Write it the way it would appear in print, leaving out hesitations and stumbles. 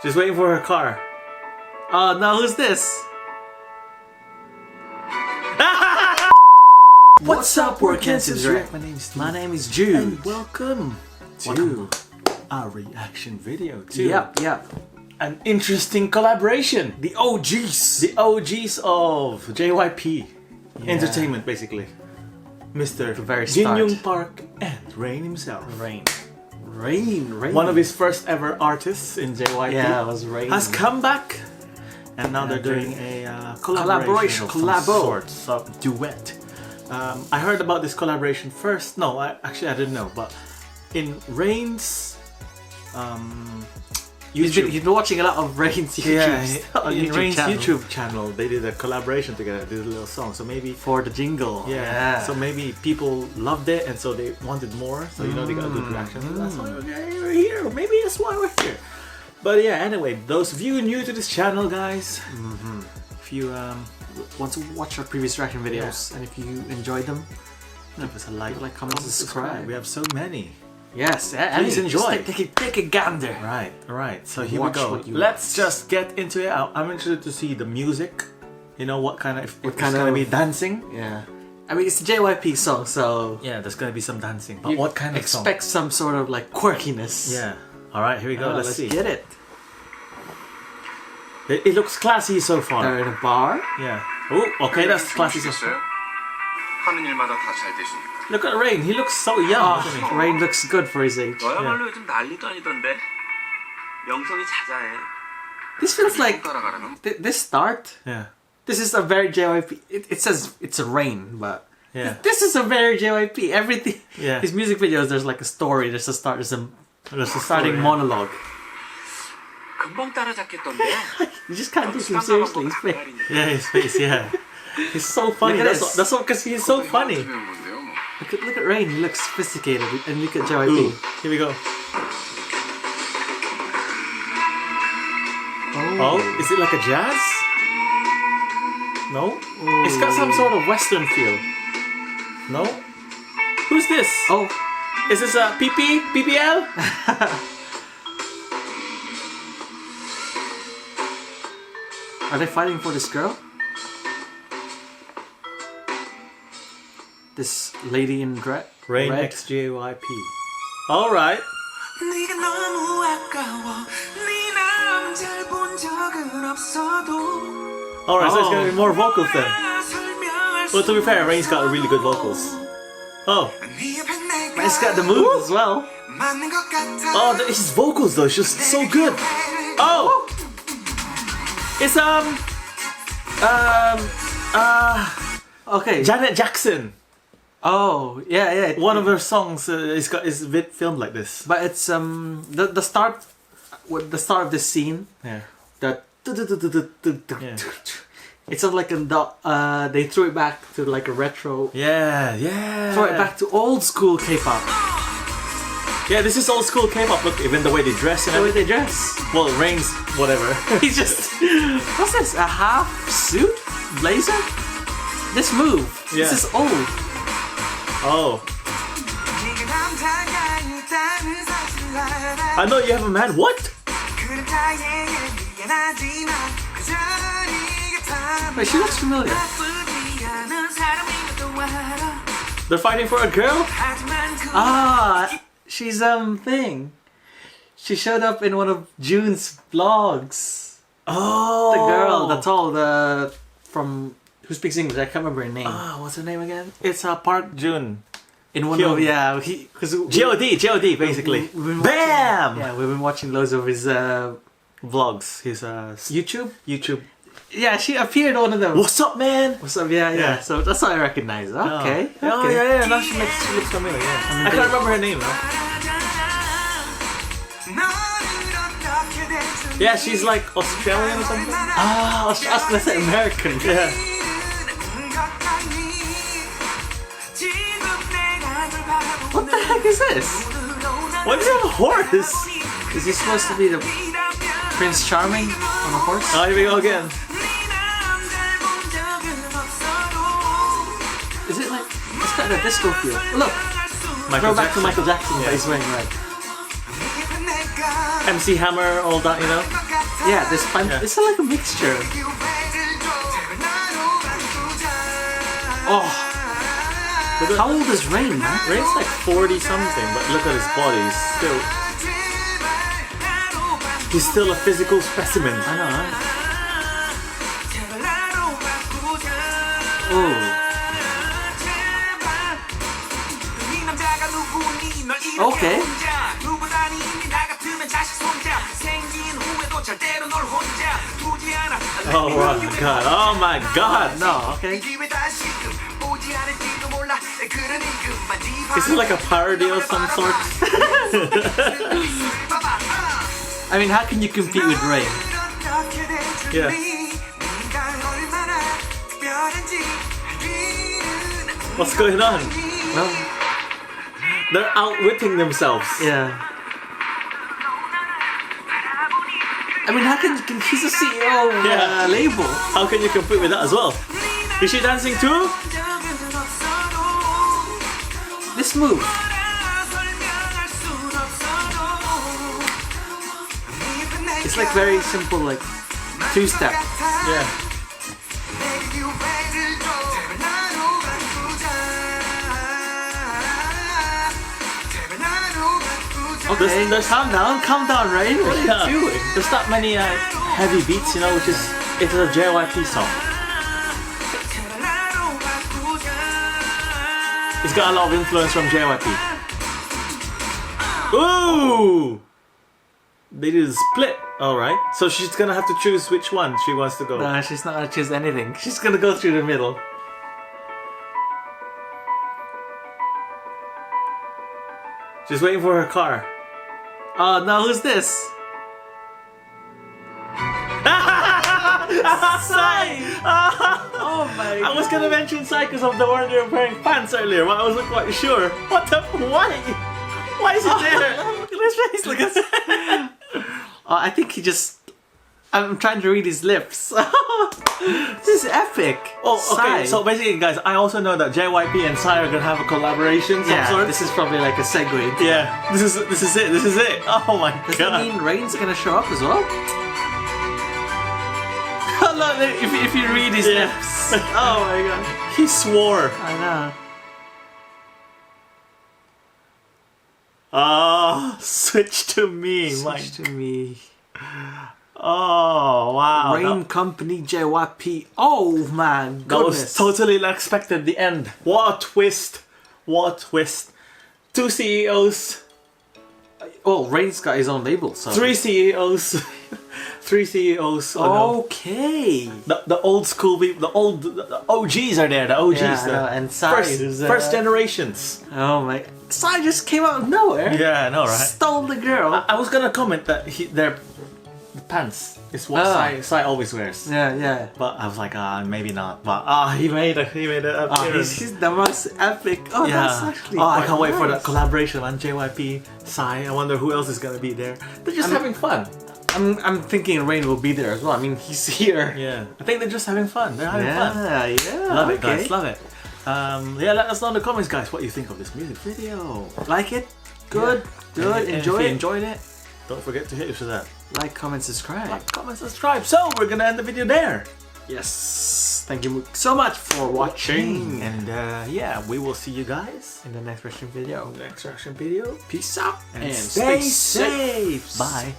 She's waiting for her car. Oh no, who's this? What's up, Workensons? My name is Jude. And welcome to our reaction video to Yep. An interesting collaboration. the OGs. The OGs of JYP Entertainment, basically. Mr. very Jin start. Young Park and Rain himself. Rain. One of his first ever artists in JYP. Yeah, it was Rain. Has come back, and now they're doing a Collaboration, of some collabo. sort, some duet. I heard about this collaboration first. No, actually I didn't know. But in Rain's YouTube, You've been watching a lot of Rain's YouTube on in YouTube Rain's channel. YouTube channel, they did a collaboration together. Did a little song. So maybe For the jingle. yeah. So maybe people loved it, and so they wanted more. So you know they got a good reaction. So that's why we're here. Maybe that's why we're here. But yeah. Anyway, those of you new to this channel, guys, if you Want to watch our previous reaction videos, and if you enjoyed them, give us a like, comment, subscribe. We have so many. Yes, Please enjoy. Take a gander. Right. So here Watch we go. what you Let's want. just get into it. I'm interested to see the music. You know what kind of? If it's kind gonna of- be dancing? Yeah. I mean, it's a JYP song, so Yeah, there's gonna be some dancing. But you what kind of song? expect some sort of like quirkiness. Yeah. All right, here we go. Let's see. Get it. It looks classy so far. They're in a bar. Yeah. Oh, okay, that's classy so far. 하는 일마다 다 잘 되시니까. Look at Rain. He looks so young. doesn't he? Rain looks good for his age. 너야말로 요즘 난리도 아니던데. 명성이 자자해. This feels like 따라가라는. this start. Yeah. This is a very JYP. It says it's a Rain, but Yeah. this is a very JYP. Everything. Yeah. His music videos, there's like a story. There's a start. There's a starting story, yeah. monologue. 금방 따라잡겠던데. You just can't take him seriously. His face. Yeah, his face. Yeah. He's so funny. Look at That's what. Because he's so funny. Look at Rain. He looks sophisticated, and look at JYP. Ooh, here we go. Oh, is it like a jazz? No? It's got some sort of Western feel. No? Who's this? Oh, Is this a PP? PPL? are they fighting for this girl? This lady in red. Rain red. X JYP. Alright. 네가 너무 아까워. 네 남자를 본 적은 없어도. Alright, so it's gonna be more vocals then. 설명할 Well, to be fair, Rain's got really good vocals. Oh. 네 옆에 내가 It's got the moves as well. 맞는 것 같아. Oh, his vocals though, it's just so good. Oh! It's Okay. Janet Jackson. Oh, yeah. One of her songs is a bit filmed like this. But it's the start with the start of this scene. Yeah. That Yeah. it's sort of like they threw it back to like a retro. Yeah. Throw it back to old school K-pop. Yeah, this is old school K-pop. Look, even the way they dress and The way everything. they dress. Well, Rain's whatever. He's just what's this? A half suit blazer? This move. Yeah. This is old. Oh. 네가 남자가 있다는 사실을 알아. I know you have a man. What? 그렇다에 미안하지만 그저 네가 Wait, she looks familiar. 나쁘지 않은 사람임에도 알아. They're fighting for a girl? 하지만 그 Ah, she's thing. She showed up in one of June's vlogs. Oh. The girl, the tall, from who speaks English. I can't remember her name. What's her name again? It's Park Jun. In one Hyun. of because G.O.D. basically. Bam! Yeah, we've been watching loads of his Vlogs. His YouTube. Yeah, she appeared on one of them. What's up, man? What's up? Yeah. Yeah. So that's how I recognize her. Okay. Oh, okay. yeah. Now she looks familiar. Yeah. I can't remember her name though. Yeah, she's like Australian or something. Ah, I was gonna say American. Yeah. What the heck is this? Why does he have a horse? Is he supposed to be the Prince Charming on a horse? Oh, here we go again. Is it like it's got a disco feel? Look, Michael go back to Jackson. Michael Jackson. Yeah. But he's wearing red. MC Hammer, all that, you know. Yeah, this punch. Yeah. It's like a mixture. Oh, But how old is Rain, man? Rain's like 40 something, but look at his body. He's still a physical specimen. I know, right? Oh. Okay. Oh my god. Oh my god. No, okay. This is like a parody of some sort. I mean, how can you compete with Rain? Yeah. What's going on? Well, They're outwitting themselves. yeah. I mean, how can he's a CEO of Yeah. a label? How can you compete with that as well? Is she dancing too? This move. It's like very simple, like two-step. Yeah. Okay, calm down, Rain. What are Yeah. you doing? There's not many heavy beats, you know, which is it's a JYP song. It's got a lot of influence from JYP. Ooh! They did a split. Alright. So she's gonna have to choose which one she wants to go. No, she's not gonna choose anything. She's gonna go through the middle. She's waiting for her car. Oh no, who's this? Sai! Oh my I was gonna mention Sai because of the one they were wearing pants earlier, but I wasn't quite sure. What the? Why? Why is it there? Look at his face, look at his... I think he just... I'm trying to read his lips. This is epic. Oh, okay. Psy. So basically, guys, I also know that JYP and Psy are gonna have a collaboration. Some yeah, sort. this is probably like a segue. Yeah, this is it. This is it. Oh my Does god. that mean Rain's gonna show up as well? Look, if you read his Yeah. lips. Oh my god. He swore. I know. Oh, switch to me. Switch to me. Oh wow. Rain Company JYP. Oh man, That was goodness. totally unexpected. The end. What a twist. What a twist. 2 CEOs. Well, Rain's got his own label, so 3 CEOs. 3 CEOs. Oh, no. okay. The old school people, the OGs are there, the OGs. Yeah, I the know, and Psy first, is, first generations. Oh my! Psy just came out of nowhere. Yeah, I know, right? Stole the girl. I was gonna comment that the pants is what Psy always wears. Yeah, yeah. But I was like, maybe not. But he made an Oh, appearance. he's the most epic. Oh, Yeah. that's actually. Oh, I quite can't wait for nice. that collaboration on JYP, Psy. I wonder who else is gonna be there. They're just having fun. I'm thinking Rain will be there as well. I mean, he's here. Yeah, I think they're just having fun. They're having fun. Yeah. Love it, okay. guys. Love it. Yeah, let us know in the comments, guys, what you think of this music video. Like it? Good. Yeah. Good. And Enjoy if you it. enjoyed it, don't forget to hit us with that. Like, comment, subscribe. Like, comment, subscribe. So we're gonna end the video there. Yes. Thank you so much for watching. And yeah, we will see you guys In the next reaction video. in the next reaction video. Peace out And stay safe. Bye.